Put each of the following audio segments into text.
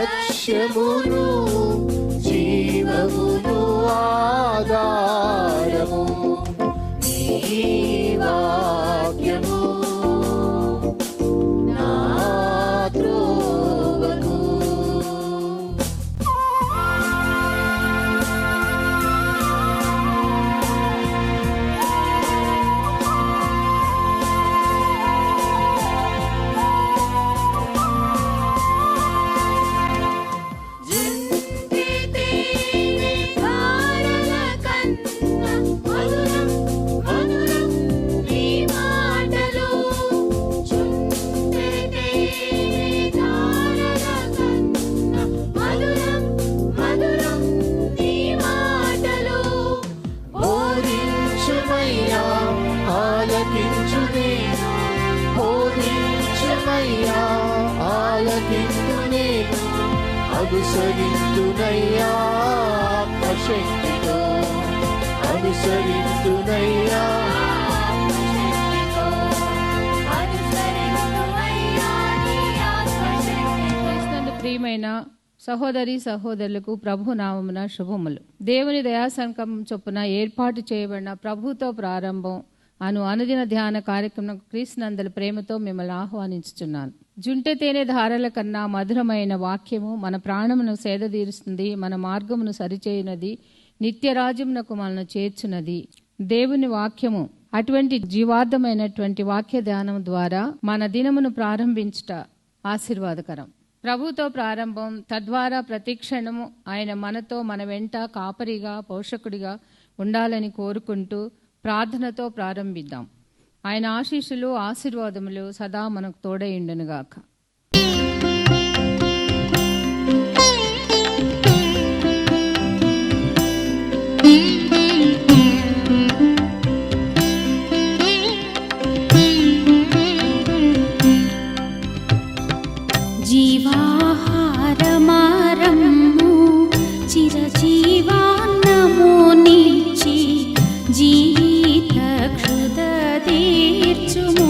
లక్ష్యమును జీవమును ఆధారము నీ వాక్యము నా త్రోవకు. అనుసరింతునయ్యా ఆత్మశక్తితో, అనుసరింతునయ్యా. ప్రియమైన సహోదరి సహోదరులకు ప్రభు నామమున శుభములు. దేవుని దయాసంకల్పం చొప్పున ఏర్పాటు చేయబడిన ప్రభుతో ప్రారంభం అనుదిన ధ్యాన కార్యక్రమం క్రీస్తునందల ప్రేమతో మిమ్మల్ని ఆహ్వానించుచున్నాను. జుంటె తేనె ధారల కన్నా మధురమైన వాక్యము మన ప్రాణమును సేదతీరుస్తుంది, మన మార్గమును సరిచేయునది, నిత్యరాజ్యమునకు మనను చేర్చున్నది. దేవుని వాక్యము అటువంటి జీవార్థమైనటువంటి వాక్య ధ్యానం ద్వారా మన దినమును ప్రారంభించుట ఆశీర్వాదకరం. ప్రభుతో ప్రారంభం, తద్వారా ప్రతిక్షణము ఆయన మనతో మన వెంట కాపరిగా పోషకుడిగా ఉండాలని కోరుకుంటూ ప్రార్థనతో ప్రారంభిద్దాం. ఆయన ఆశీస్సులు ఆశీర్వాదములు సదా మనకు తోడైండునుగాక. జీవాహారమారమ్ము చిరజీవాన్నము నిచ్చి జీవిత క్షుద తీర్చుము.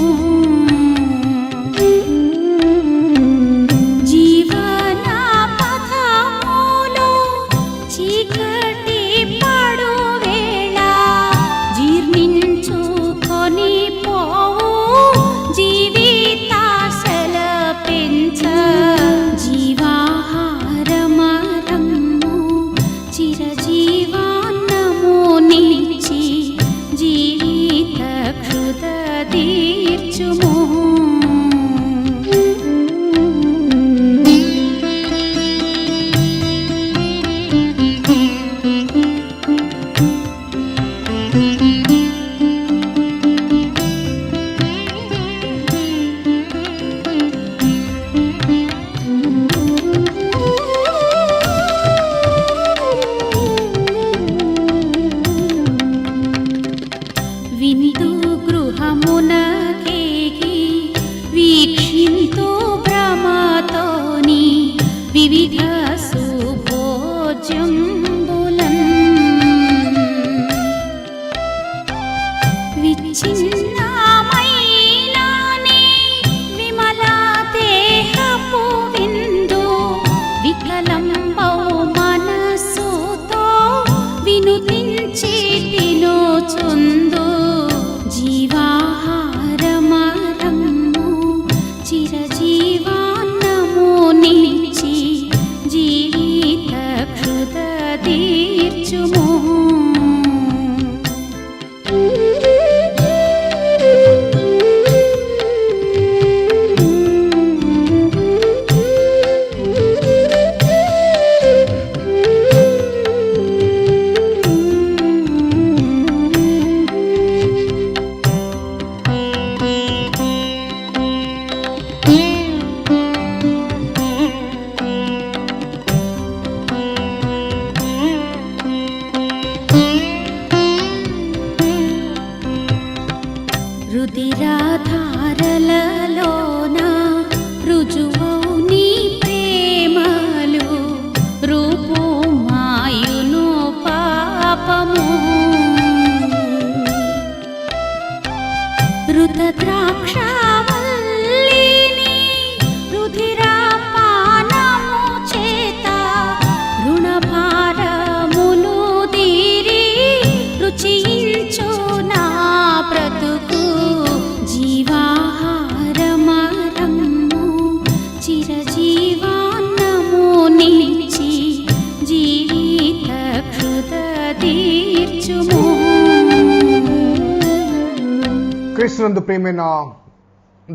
క్రీస్తునందు ప్రియమైన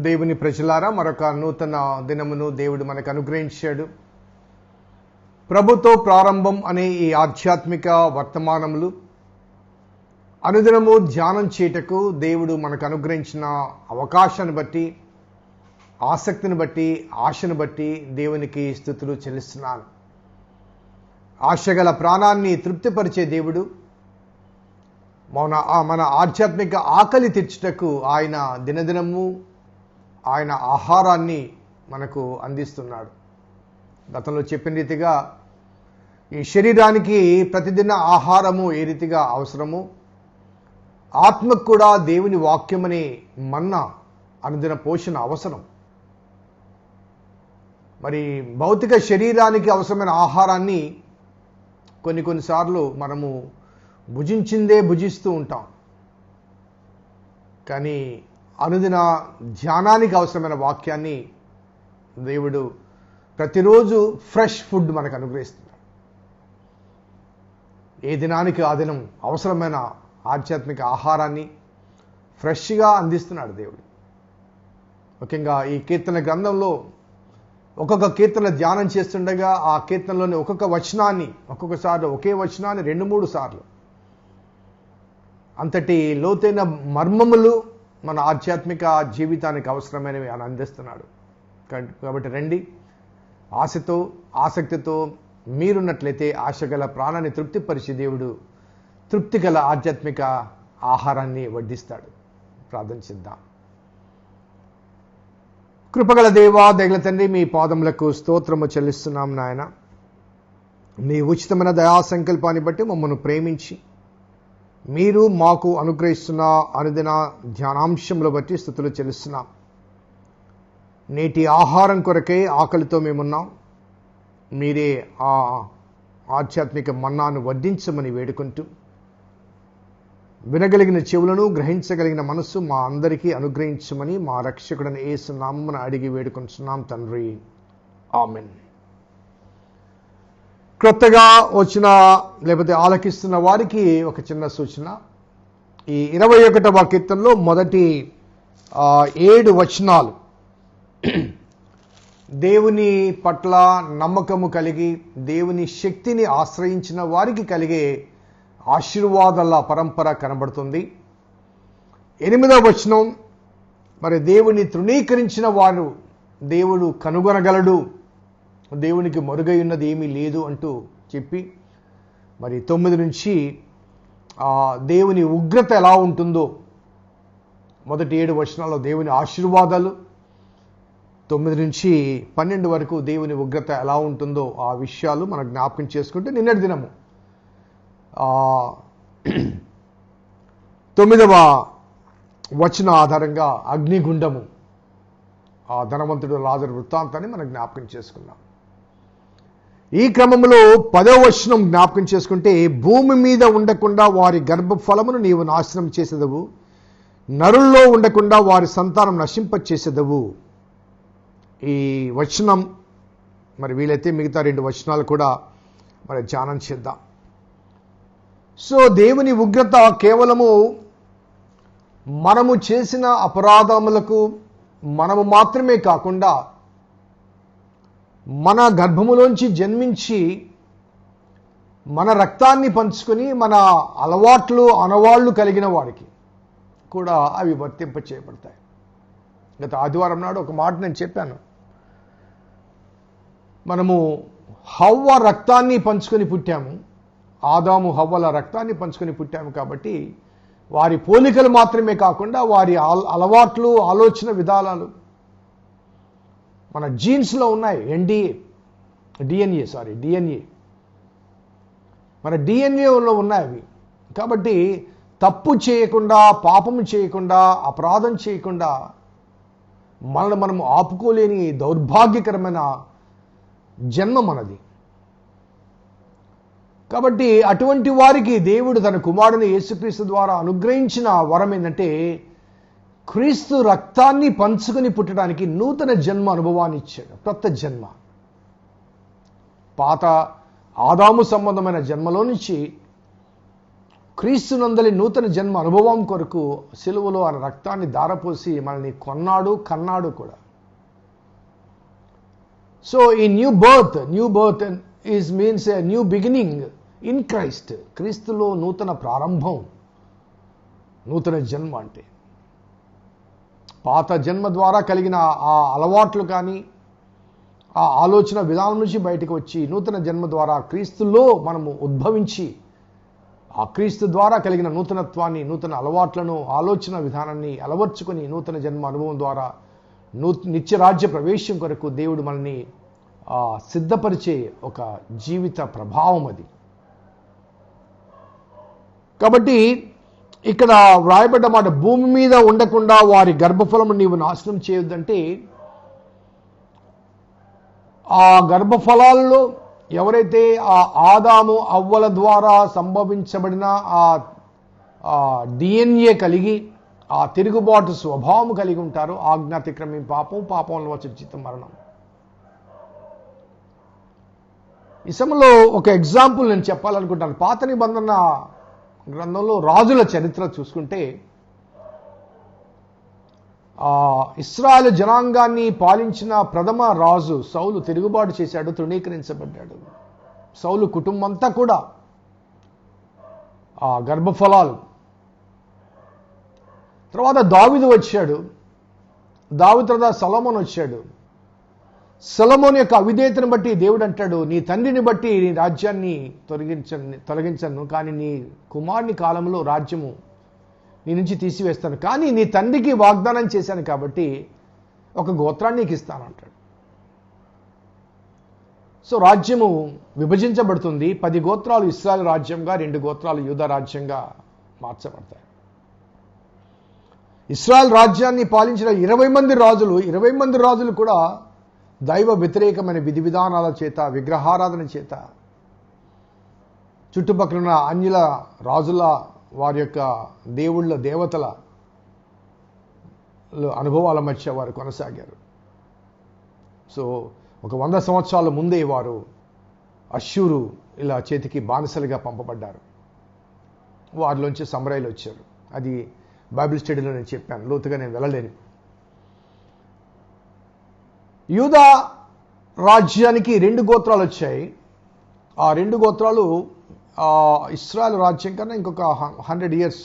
దేవుని ప్రజలారా, మరొక నూతన దినమును దేవుడు మనకు అనుగ్రహించాడు. ప్రభుతో ప్రారంభం అనే ఈ ఆధ్యాత్మిక వర్తమానములు అనుదినము ధ్యానం చేయటకు దేవుడు మనకు అనుగ్రహించిన అవకాశాన్ని బట్టి, ఆసక్తిని బట్టి, ఆశను బట్టి దేవునికి స్తుతులు చెల్లిస్తున్నాను. ఆశగల ప్రాణాన్ని తృప్తిపరిచే దేవుడు మన ఆధ్యాత్మిక ఆకలి తీర్చుటకు ఆయన దినదినము ఆయన ఆహారాన్ని మనకు అందిస్తున్నాడు. గతంలో చెప్పిన రీతిగా ఈ శరీరానికి ప్రతిదిన ఆహారము ఏ రీతిగా అవసరమో, ఆత్మకు కూడా దేవుని వాక్యమనే మన్నా అనుదిన పోషణ అవసరం. మరి భౌతిక శరీరానికి అవసరమైన ఆహారాన్ని కొన్నిసార్లు మనము భుజించిందే భుజిస్తూ ఉంటాం. కానీ అనుదిన ధ్యానానికి అవసరమైన వాక్యాన్ని దేవుడు ప్రతిరోజు ఫ్రెష్ ఫుడ్ మనకు అనుగ్రహిస్తున్నాడు. ఏ దినానికి ఆ దినం అవసరమైన ఆధ్యాత్మిక ఆహారాన్ని ఫ్రెష్గా అందిస్తున్నాడు దేవుడు. ముఖ్యంగా ఈ కీర్తన గ్రంథంలో ఒక్కొక్క కీర్తన ధ్యానం చేస్తుండగా ఆ కీర్తనలోని ఒక్కొక్క వచనాన్ని, ఒక్కొక్కసారి ఒకే వచనాన్ని 2-3 సార్లు అంతటి లోతైన మర్మములు మన ఆధ్యాత్మిక జీవితానికి అవసరమైనవి అని అందిస్తున్నాడు. కాబట్టి రండి, ఆశతో ఆసక్తితో మీరున్నట్లయితే ఆశగల ప్రాణాన్ని తృప్తిపరిచి దేవుడు తృప్తిగల ఆధ్యాత్మిక ఆహారాన్ని వడ్డిస్తాడు. ప్రార్థన చేద్దాం. కృపగల దేవా, దయగల తండ్రి, మీ పాదములకు స్తోత్రము చెల్లిస్తున్నాం నాయన. మీ ఉచితమైన దయా సంకల్పాన్ని బట్టి మమ్మల్ని ప్రేమించి మీరు మాకు అనుగ్రహిస్తున్న అనుదిన ధ్యానాంశములు బట్టి స్తుతులు చెల్లిస్తున్నాం. నేటి ఆహారం కొరకే ఆకలితో మేమున్నాం. మీరే ఆ ఆధ్యాత్మిక మన్నాను వడ్డించమని వేడుకుంటూ, వినగలిగిన చెవులను, గ్రహించగలిగిన మనస్సు మా అందరికీ అనుగ్రహించమని మా రక్షకుడైన యేసు నామమున అడిగి వేడుకుంటున్నాం తండ్రి. ఆమెన్. క్రొత్తగా వచ్చిన లేకపోతే ఆలకిస్తున్న వారికి ఒక చిన్న సూచన. ఈ 21వ కీర్తనలో మొదటి 7 వచనాలు దేవుని పట్ల నమ్మకము కలిగి దేవుని శక్తిని ఆశ్రయించిన వారికి కలిగే ఆశీర్వాదాల పరంపర కనబడుతుంది. 8వ వచనం, మరి దేవుని తృణీకరించిన వారు దేవుడు కనుగొనగలడు, దేవునికి మరుగై ఉన్నది ఏమీ లేదు అంటూ చెప్పి, మరి 9 నుంచి దేవుని ఉగ్రత ఎలా ఉంటుందో, మొదటి 7 వచనాల్లో దేవుని ఆశీర్వాదాలు, 9 నుంచి 12 వరకు దేవుని ఉగ్రత ఎలా ఉంటుందో ఆ విషయాలు మనం జ్ఞాపకం చేసుకుంటే, నిన్నటి దినము 9వ వచన ఆధారంగా అగ్నిగుండము, ఆ ధనవంతుడు లాజరు వృత్తాంతాన్ని మనం జ్ఞాపకం చేసుకున్నాం. ఈ క్రమంలో 10వ వచనం జ్ఞాపకం చేసుకుంటే, భూమి మీద ఉండకుండా వారి గర్భఫలమును నీవు నాశనం చేసేదవు, నరుల్లో ఉండకుండా వారి సంతానం నశింపచేసేదవు. ఈ వచనం మరి వీలైతే మిగతా 2 వచనాలు కూడా మరి ధ్యానం చేద్దాం. సో దేవుని ఉగ్రత కేవలము మనము చేసిన అపరాధములకు మనము మాత్రమే కాకుండా, మన గర్భములోంచి జన్మించి మన రక్తాన్ని పంచుకొని మన అలవాట్లు అనవాళ్ళు కలిగిన వారికి కూడా అవి వర్తింప చేయబడతాయి. గత ఆదివారం నాడు ఒక మాట నేను చెప్పాను. మనము హవ్వ రక్తాన్ని పంచుకొని పుట్టాము, ఆదాము హవ్వల రక్తాన్ని పంచుకొని పుట్టాము. కాబట్టి వారి పోలికలు మాత్రమే కాకుండా వారి అలవాట్లు, ఆలోచన విధానాలు మన జీన్స్లో ఉన్నాయి. డిఎన్ఏ మన డిఎన్ఏలో ఉన్నాయి అవి. కాబట్టి తప్పు చేయకుండా, పాపము చేయకుండా, అపరాధం చేయకుండా మనల్ని మనము ఆపుకోలేని దౌర్భాగ్యకరమైన జన్మ మనది. కాబట్టి అటువంటి వారికి దేవుడు తన కుమారుని యేసుక్రీస్తు ద్వారా అనుగ్రహించిన వరం ఏంటంటే, క్రీస్తు రక్తాన్ని పంచుకొని పుట్టడానికి నూతన జన్మ అనుభవాన్ని ఇచ్చాడు. కొత్త జన్మ. పాత ఆదాము సంబంధమైన జన్మలో నుంచి క్రీస్తునందలి నూతన జన్మ అనుభవం కొరకు సిలువలో ఆయన రక్తాన్ని ధారపోసి మనల్ని కొన్నాడు, కన్నాడు కూడా. సో ఈ new birth means a new beginning in Christ. క్రీస్తులో నూతన ప్రారంభం, నూతన జన్మ అంటే పాత జన్మ ద్వారా కలిగిన ఆ అలవాట్లు కానీ ఆ ఆలోచన విధానం నుంచి బయటకు వచ్చి నూతన జన్మ ద్వారా క్రీస్తులో మనము ఉద్భవించి ఆ క్రీస్తు ద్వారా కలిగిన నూతనత్వాన్ని, నూతన అలవాట్లను, ఆలోచన విధానాన్ని అలవర్చుకొని నూతన జన్మ అనుభవం ద్వారా నిత్యరాజ్య ప్రవేశం కొరకు దేవుడు మనల్ని సిద్ధపరిచే ఒక జీవిత ప్రభావం అది. కాబట్టి ఇక్కడ వ్రాయబడ్డ మాట, భూమి మీద ఉండకుండా వారి గర్భఫలము నీవు నాశనం చేయొద్దంటే, ఆ గర్భఫలాల్లో ఎవరైతే ఆ ఆదాము అవ్వల ద్వారా సంభవించబడిన ఆ DNA కలిగి ఆ తిరుగుబాటు స్వభావం కలిగి ఉంటారో, ఆజ్ఞాతిక్రమం పాపం, పాపంలో వచ్చే జీతం మరణం. ఈ సమయంలో ఒక ఎగ్జాంపుల్ నేను చెప్పాలనుకుంటాను. పాత నిబంధన గ్రంథంలో రాజుల చరిత్ర చూసుకుంటే, ఇశ్రాయేలు జనాంగాన్ని పాలించిన ప్రథమ రాజు సౌలు తిరుగుబాటు చేశాడు, తృణీకరించబడ్డాడు. సౌలు కుటుంబంతా కూడా ఆ గర్భఫలాలు. తర్వాత దావీదు వచ్చాడు, దావీదు తర్వాత సొలొమోను వచ్చాడు. సొలొమోను యొక్క అవిధేయతను బట్టి దేవుడు అంటాడు, నీ తండ్రిని బట్టి నీ రాజ్యాన్ని తొలగించను, కానీ నీ కుమారుని కాలంలో రాజ్యము నీ నుంచి తీసివేస్తాను, కానీ నీ తండ్రికి వాగ్దానం చేశాను కాబట్టి ఒక గోత్రాన్ని నీకు ఇస్తానంటాడు. సో రాజ్యము విభజించబడుతుంది. 10 గోత్రాలు ఇశ్రాయేలు రాజ్యంగా, 2 గోత్రాలు యూదా రాజ్యంగా మార్చబడతాయి. ఇశ్రాయేలు రాజ్యాన్ని పాలించిన 20 మంది రాజులు కూడా దైవ వ్యతిరేకమైన విధి విధానాల చేత, విగ్రహారాధన చేత, చుట్టుపక్కల ఉన్న అన్యుల రాజుల, వారి యొక్క దేవుళ్ళ, దేవతల అనుభవాల మధ్య వారు కొనసాగారు. సో ఒక 100 సంవత్సరాల ముందే వారు అష్షూరు ఇలా చేతికి బానిసలుగా పంపబడ్డారు. వారిలోంచి సమరయులు వచ్చారు. అది బైబిల్ స్టడీలో నేను చెప్పాను, లోతుగా నేను వెళ్ళలేను. యూదా రాజ్యానికి 2 గోత్రాలు వచ్చాయి. ఆ 2 గోత్రాలు ఇశ్రాయేలు రాజ్యం కన్నా ఇంకొక 100 years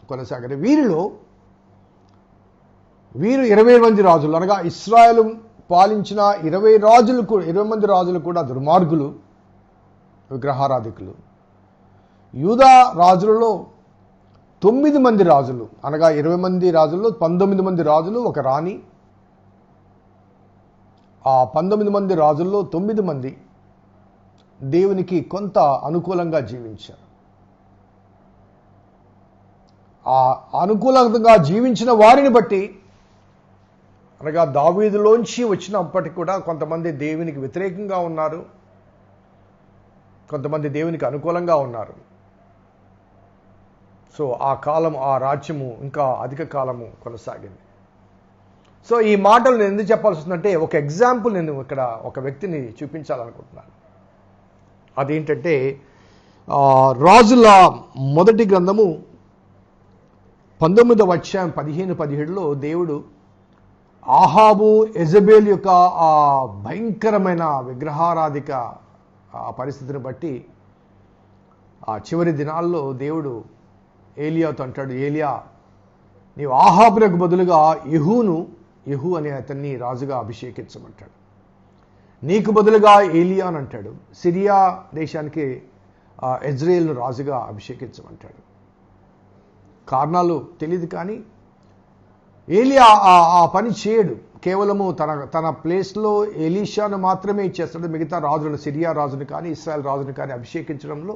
కొనసాగారు. వీరు 20 మంది రాజులు, అనగా ఇశ్రాయేలు పాలించిన 20 మంది రాజులు కూడా దుర్మార్గులు, విగ్రహారాధికులు. యూదా రాజులలో 9 మంది రాజులు, అనగా 20 మంది రాజుల్లో 19 మంది రాజులు, ఒక రాణి. ఆ 19 మంది రాజుల్లో 9 మంది దేవునికి కొంత అనుకూలంగా జీవించారు. ఆ అనుకూలంగా జీవించిన వారిని బట్టి, అనగా దావీదులోంచి వచ్చినప్పటికీ కూడా కొంతమంది దేవునికి వ్యతిరేకంగా ఉన్నారు, కొంతమంది దేవునికి అనుకూలంగా ఉన్నారు. సో ఆ కాలం, ఆ రాజ్యము ఇంకా అధిక కాలము కొనసాగింది. సో ఈ మాటలు నేను ఎందుకు చెప్పాల్సి వస్తుందంటే, ఒక ఎగ్జాంపుల్ నేను ఇక్కడ ఒక వ్యక్తిని చూపించాలనుకుంటున్నాను. అదేంటంటే రాజుల మొదటి గ్రంథము 19వ అధ్యాయం 15-17లో దేవుడు ఆహాబు, యెజబెల్ యొక్క ఆ భయంకరమైన విగ్రహారాధిక ఆ పరిస్థితిని బట్టి ఆ చివరి దినాల్లో దేవుడు ఏలియాతో అంటాడు, ఏలియా నీవు ఆహాబునకు బదులుగా యెహూ అనే అతన్ని రాజుగా అభిషేకించమంటాడు. నీకు బదులుగా ఏలియా అని అంటాడు. సిరియా దేశానికి యెజ్రెయేలును రాజుగా అభిషేకించమంటాడు. కారణాలు తెలియదు, కానీ ఏలియా ఆ పని చేయడు. కేవలము తన ప్లేస్లో ఎలీషాను మాత్రమే ఇచ్చేస్తాడు. మిగతా రాజులను, సిరియా రాజును కానీ ఇశ్రాయేల్ రాజును కానీ అభిషేకించడంలో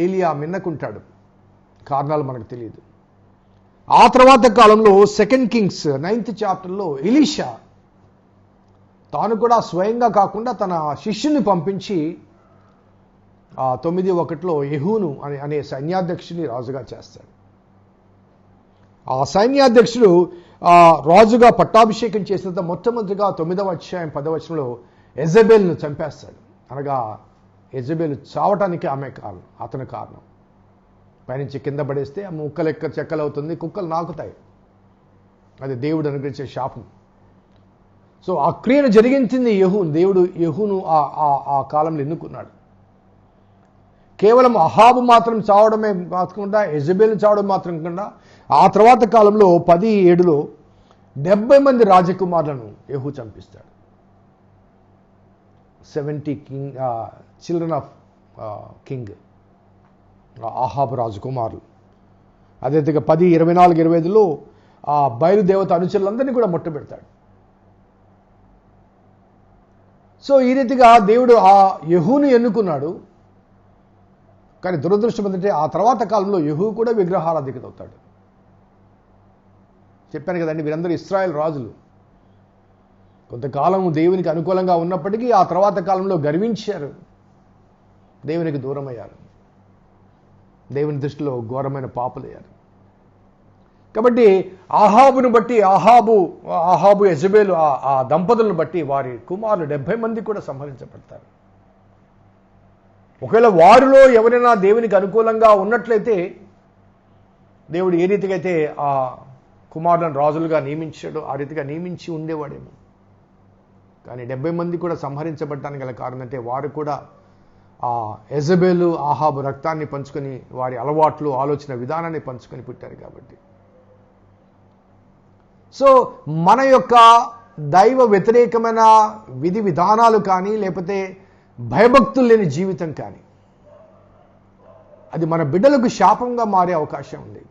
ఏలియా మిన్నకుంటాడు. కారణాలు మనకు తెలియదు. ఆ తర్వాత కాలంలో 2 Kings 9th chapterలో ఎలీషా తాను కూడా స్వయంగా కాకుండా తన శిష్యుని పంపించి 9:1 యెహూను అనే సైన్యాధ్యక్షుని రాజుగా చేస్తాడు. ఆ సైన్యాధ్యక్షుడు రాజుగా పట్టాభిషేకం చేసిన మొట్టమొదటిగా 9వ అధ్యాయం 10వ వచనంలో యెజబెల్ను చంపేస్తాడు. అనగా యెజబెల్ చావటానికి అతని కారణం. పైనుంచి కింద పడేస్తే ఆ ముక్కలు చెక్కలు అవుతుంది, కుక్కలు నాకుతాయి. అది దేవుడు అనుగ్రహించే శాపం. సో ఆ క్రియను జరిగించింది దేవుడు యెహూను ఆ కాలంలో ఎన్నుకున్నాడు. కేవలం అహాబు మాత్రం చావడమే కాకుండా యెజబెల్ చావడం మాత్రం కాకుండా ఆ తర్వాత కాలంలో 10:7 70 మంది రాజకుమారులను యెహూ చంపిస్తాడు. 70 చిల్డ్రన్ ఆఫ్ కింగ్, అహాబు రాజకుమారులు. అదేవిధంగా 10:24-25 ఆ బయలుదేవత అనుచరులందరినీ కూడా మొట్టబెడతాడు. సో ఈ రీతిగా దేవుడు ఆ యెహూను ఎన్నుకున్నాడు. కానీ దురదృష్టం ఏంటంటే ఆ తర్వాత కాలంలో యెహూ కూడా విగ్రహారాధికుడు అవుతాడు. చెప్పాను కదండి, వీరందరూ ఇశ్రాయేల్ రాజులు. కొంతకాలం దేవునికి అనుకూలంగా ఉన్నప్పటికీ ఆ తర్వాత కాలంలో గర్వించారు, దేవునికి దూరమయ్యారు, దేవుని దృష్టిలో ఘోరమైన పాపులయ్యారు. కాబట్టి అహాబును బట్టి అహాబు యెజబెలు ఆ దంపతులను బట్టి వారి కుమారులు 70 మంది కూడా సంహరించబడతారు. ఒకవేళ వారిలో ఎవరైనా దేవునికి అనుకూలంగా ఉన్నట్లయితే దేవుడు ఏ రీతిగా అయితే ఆ కుమారులను రాజులుగా నియమించాడో ఆ రీతిగా నియమించి ఉండేవాడేమో. కానీ 70 మంది కూడా సంహరించబడటానికి గల కారణం అంటే వారు కూడా ఆ యెజబెలు అహాబు రక్తాన్ని పంచుకొని వారి అలవాట్లు ఆలోచన విధానాన్ని పంచుకొని పుట్టారు కాబట్టి. సో మన యొక్క దైవ వ్యతిరేకమైన విధి విధానాలు కానీ లేకపోతే భయభక్తులు లేని జీవితం కానీ అది మన బిడ్డలకు శాపంగా మారే అవకాశం ఉంది.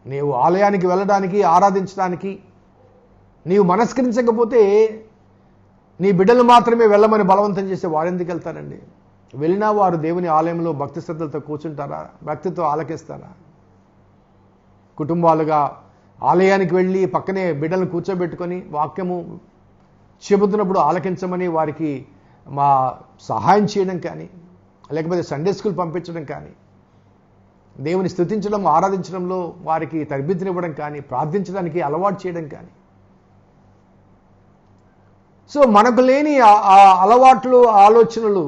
నీవు ఆలయానికి వెళ్ళడానికి ఆరాధించడానికి నీవు మనస్కరించకపోతే నీ బిడ్డలు మాత్రమే వెళ్ళమని బలవంతం చేస్తే వారెందుకు వెళ్తారండి? వెళ్ళినా వారు దేవుని ఆలయంలో భక్తి శ్రద్ధలతో కూర్చుంటారా? భక్తితో ఆలకిస్తారా? కుటుంబాలుగా ఆలయానికి వెళ్ళి పక్కనే బిడ్డలను కూర్చోబెట్టుకొని వాక్యము చెబుతున్నప్పుడు ఆలకించమని వారికి మా సహాయం చేయడం కానీ లేకపోతే సండే స్కూల్ పంపించడం కానీ దేవుని స్తుతించడం ఆరాధించడంలో వారికి తరబితునివ్వడం కానీ ప్రార్థించడానికి అలవాటు చేయడం కానీ. సో మనకు లేని ఆ అలవాట్లు ఆలోచనలు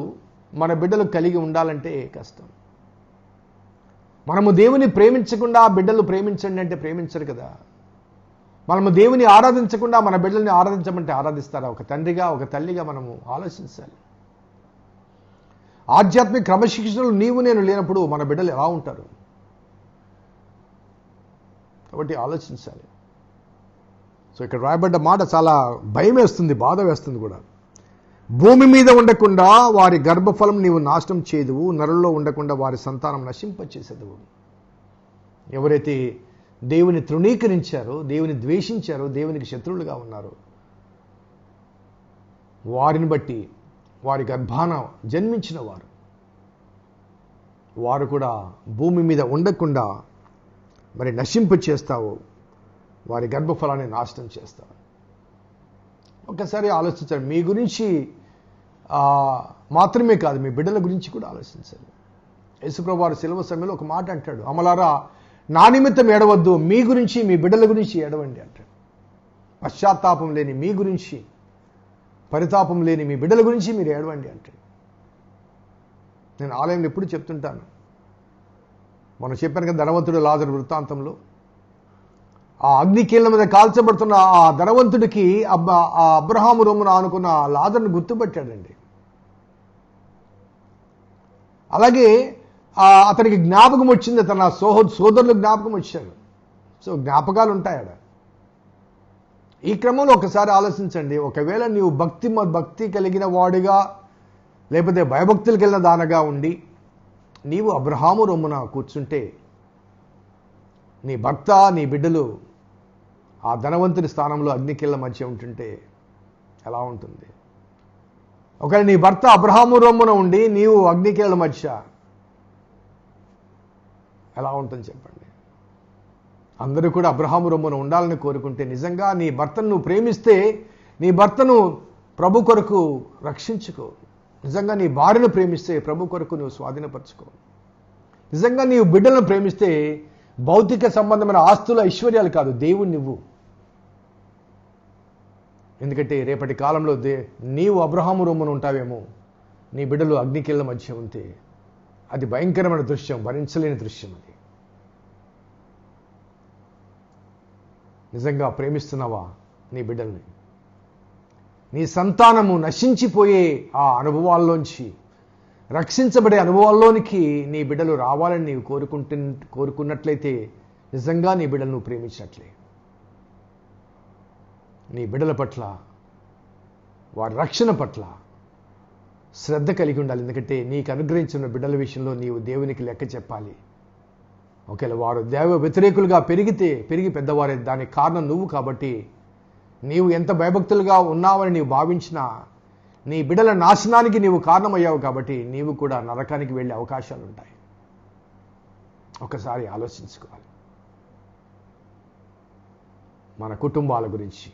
మన బిడ్డలు కలిగి ఉండాలంటే కష్టం. మనము దేవుని ప్రేమించకుండా బిడ్డలు ప్రేమించండి అంటే ప్రేమించరు కదా. మనము దేవుని ఆరాధించకుండా మన బిడ్డల్ని ఆరాధించమంటే ఆరాధిస్తారా? ఒక తండ్రిగా ఒక తల్లిగా మనము ఆలోచించాలి. ఆధ్యాత్మిక క్రమశిక్షణలు నీవు నేను లేనప్పుడు మన బిడ్డలు ఎలా ఉంటారు? కాబట్టి ఆలోచించాలి. సో ఇక్కడ రాయబడ్డ మాట చాలా భయం వేస్తుంది, బాధ వేస్తుంది కూడా. భూమి మీద ఉండకుండా వారి గర్భఫలం నీవు నాశనం చేయదువు, నరుల్లో ఉండకుండా వారి సంతానం నశింపచేసేదువు. ఎవరైతే దేవుని తృణీకరించారో, దేవుని ద్వేషించారో, దేవునికి శత్రువులుగా ఉన్నారో వారిని బట్టి వారి గర్భాన జన్మించిన వారు కూడా భూమి మీద ఉండకుండా మరి నశింప చేస్తావు, వారి గర్భఫలాన్ని నాశనం చేస్తావు. ఒకసారి ఆలోచించాలి. మీ గురించి మాత్రమే కాదు, మీ బిడ్డల గురించి కూడా ఆలోచించాలి. యేసుప్రభువు వారు శిలువ సమయంలో ఒక మాట అంటాడు, అమలారా నా నిమిత్తం ఏడవద్దు, మీ గురించి మీ బిడ్డల గురించి ఏడవండి అంటాడు. పశ్చాత్తాపం లేని మీ గురించి, పరితాపం లేని మీ బిడ్డల గురించి మీరు ఏడవండి అంటాడు. నేను ఆలయంలో ఎప్పుడు చెప్తుంటాను, మనం చెప్పాను కదా ధనవంతుడు లాజరు వృత్తాంతంలో, ఆ అగ్నికీళ్ల మీద కాల్చబడుతున్న ఆ ధనవంతుడికి ఆ అబ్రహాము రొమ్మున ఆనుకున్న లాజరును గుర్తుపెట్టాడండి. అలాగే అతనికి జ్ఞాపకం వచ్చింది, తన సోదరులకు జ్ఞాపకం వచ్చారు. సో జ్ఞాపకాలు ఉంటాయడ. ఈ క్రమంలో ఒకసారి ఆలోచించండి, ఒకవేళ నీవు భక్తి కలిగిన వాడిగా లేకపోతే భయభక్తులు కలిగిన దానగా ఉండి నీవు అబ్రహాము రొమ్మున కూర్చుంటే నీ భర్త నీ బిడ్డలు ఆ ధనవంతుని స్థానంలో అగ్నికిళ్ల మధ్య ఉంటుంటే ఎలా ఉంటుంది? ఒకవేళ నీ భర్త అబ్రహాము రొమ్మున ఉండి నీవు అగ్నికిళ్ల మధ్య ఎలా ఉంటుంది చెప్పండి? అందరూ కూడా అబ్రహాము రొమ్మున ఉండాలని కోరుకుంటే, నిజంగా నీ భర్తను నువ్వు ప్రేమిస్తే నీ భర్తను ప్రభు కొరకు రక్షించుకో. నిజంగా నీ భార్యను ప్రేమిస్తే ప్రభు కొరకు నువ్వు స్వాధీనపరచుకో. నిజంగా నీవు బిడ్డలను ప్రేమిస్తే భౌతిక సంబంధమైన ఆస్తుల ఐశ్వర్యాలు కాదు, దేవుణ్ణి నువ్వు. ఎందుకంటే రేపటి కాలంలో నీవు అబ్రహాము రొమ్మున ఉంటావేమో, నీ బిడ్డలు అగ్నికిళ్ల మధ్య ఉంటే అది భయంకరమైన దృశ్యం, భరించలేని దృశ్యం. అది నిజంగా ప్రేమిస్తున్నావా నీ బిడ్డల్ని? నీ సంతానము నశించిపోయే ఆ అనుభవాల్లోంచి, రక్షించబడే అనుభవాల్లోనికి నీ బిడ్డలు రావాలని నీవు కోరుకున్నట్లయితే నిజంగా నీ బిడ్డలను నువ్వు ప్రేమించినట్లే. నీ బిడ్డల పట్ల, వారి రక్షణ పట్ల శ్రద్ధ కలిగి ఉండాలి. ఎందుకంటే నీకు అనుగ్రహించిన బిడ్డల విషయంలో నీవు దేవునికి లెక్క చెప్పాలి. ఒకవేళ వారు దైవ వ్యతిరేకులుగా పెరిగి పెద్దవారే, దానికి కారణం నువ్వు. కాబట్టి నీవు ఎంత భయభక్తులుగా ఉన్నావని నీవు భావించినా నీ బిడ్డల నాశనానికి నీవు కారణమయ్యావు. కాబట్టి నీవు కూడా నరకానికి వెళ్ళే అవకాశాలు ఉంటాయి. ఒకసారి ఆలోచించుకోవాలి. మన కుటుంబాల గురించి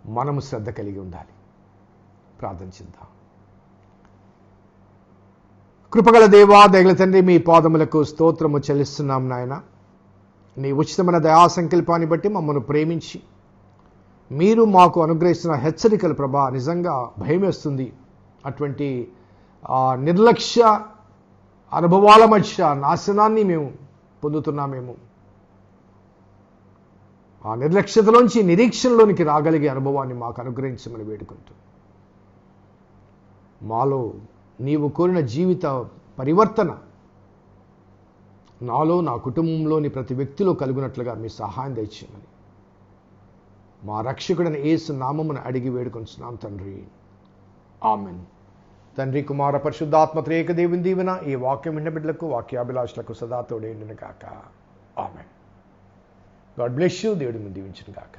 మనము శ్రద్ధ కలిగి ఉండాలి. ప్రార్థన చేద్దాం. కృపగల దేవా, దయగల తండ్రి, మీ పాదములకు స్తోత్రము చెల్లిస్తున్నాం నాయన. నీ ఉచితమైన దయా సంకల్పాన్ని బట్టి మమ్మల్ని ప్రేమించి మీరు మాకు అనుగ్రహిస్తున్న హెచ్చరికలు ప్రభా నిజంగా భయం వేస్తుంది. అటువంటి నిర్లక్ష్య అనుభవాల మధ్య నాశనాన్ని మేము పొందుతున్నామేమో. ఆ నిర్లక్ష్యతలోంచి నిరీక్షణలోనికి రాగలిగే అనుభవాన్ని మాకు అనుగ్రహించమని వేడుకుంటూ, మాలో నీవు కోరిన జీవిత పరివర్తన నాలో, నా కుటుంబంలోని ప్రతి వ్యక్తిలో కలుగునట్లుగా మీ సహాయం దయచేయమని మా రక్షకుడైన యేసు నామమున అడిగి వేడుకొంచున్నాం తండ్రి. ఆమెన్. తండ్రి, కుమార, పరిశుద్ధాత్మ త్రియేక దేవుని దీవెన ఈ వాక్యం విన్న బిడ్డలకు, వాక్యాభిలాషులకు సదా తోడేండును గాక. ఆమెన్. God bless you. దేవుడిని దీవించును గాక.